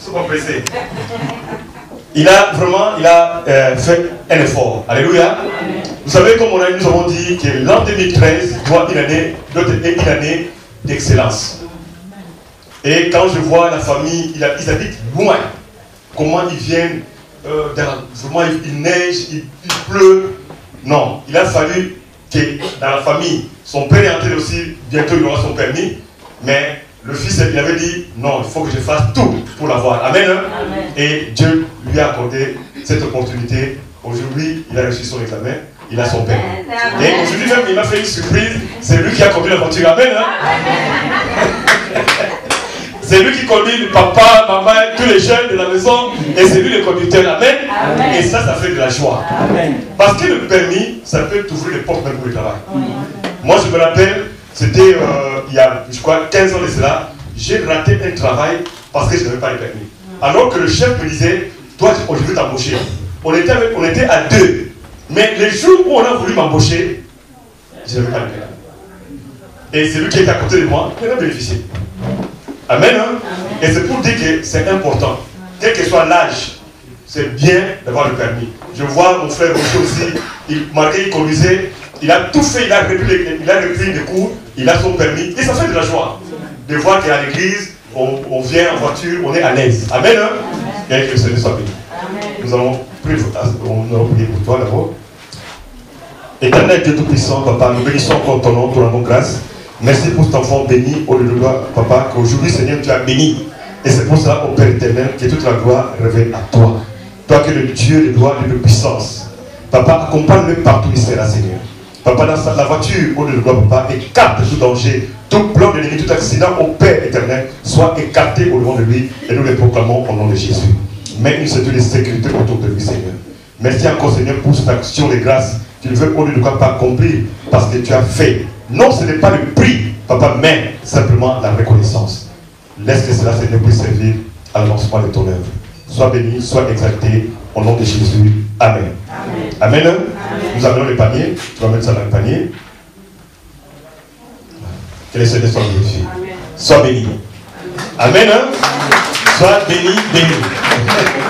sont pas pressés. Il a vraiment fait un effort. Alléluia. Vous savez, comme nous avons dit que l'an 2013 doit être une année d'excellence. Et quand je vois la famille, ils habitent loin. Comment ils viennent, vraiment il neige, il pleut. Non, il a fallu que dans la famille, son père est entré aussi, bientôt il aura son permis. Mais le fils, il avait dit, non, il faut que je fasse tout pour l'avoir. Amen. Amen. Et Dieu lui a accordé cette opportunité. Aujourd'hui, il a reçu son examen, il a son permis. Et aujourd'hui même, il m'a fait une surprise. C'est lui qui a conduit la voiture. Amen. C'est lui qui conduit le papa, maman, tous les jeunes de la maison. Et c'est lui le conducteur. Amen. Amen. Et ça fait de la joie. Amen. Parce que le permis, ça peut t'ouvrir les portes même pour le travail. Moi, je me rappelle, c'était il y a, je crois, 15 ans de cela, j'ai raté un travail parce que je n'avais pas le permis. Alors que le chef me disait, toi, je veux t'embaucher. On était à 2. Mais les jours où on a voulu m'embaucher, je n'avais pas le permis. Et c'est lui qui était à côté de moi, il a bénéficié. Amen. Hein? Amen. Et c'est pour dire que c'est important. Quel que soit l'âge, c'est bien d'avoir le permis. Je vois mon frère Roger aussi, il conduisait, il a tout fait, il a repris les cours, il a son permis, et ça fait de la joie. De voir qu'à l'église, on vient en voiture, on est à l'aise. Amen. Hein? Amen. Et que le Seigneur soit béni. Nous allons prier pour toi d'abord. Éternel Dieu Tout-Puissant, Papa, nous bénissons encore ton nom, ton grâce. Merci pour cet enfant béni, au lieu de gloire, Papa, qu'aujourd'hui, Seigneur, tu as béni. Et c'est pour cela, au Père éternel, que toute la gloire revient à toi. Toi qui es le Dieu de gloire et de puissance. Papa, accompagne-le partout où il sera, Seigneur. Papa, dans la voiture, au lieu de gloire, Papa, écarte tout danger, tout plan de l'ennemi, tout accident, au Père éternel, soit écarté au nom de lui. Et nous le proclamons au nom de Jésus. Mets une ceinture de sécurité autour de lui, Seigneur. Merci encore, Seigneur, pour cette action de grâce. Tu ne veux, au lieu de gloire, pas accomplir, parce que tu as fait. Non, ce n'est pas le prix, Papa, mais simplement la reconnaissance. Laisse que cela, Seigneur, puisse servir à l'avancement de ton œuvre. Sois béni, sois exalté, au nom de Jésus. Amen. Amen. Amen. Amen. Nous amenons le panier. Tu vas mettre ça dans le panier. Que le Seigneur soit glorifié. Sois béni. Amen. Amen. Sois béni, béni.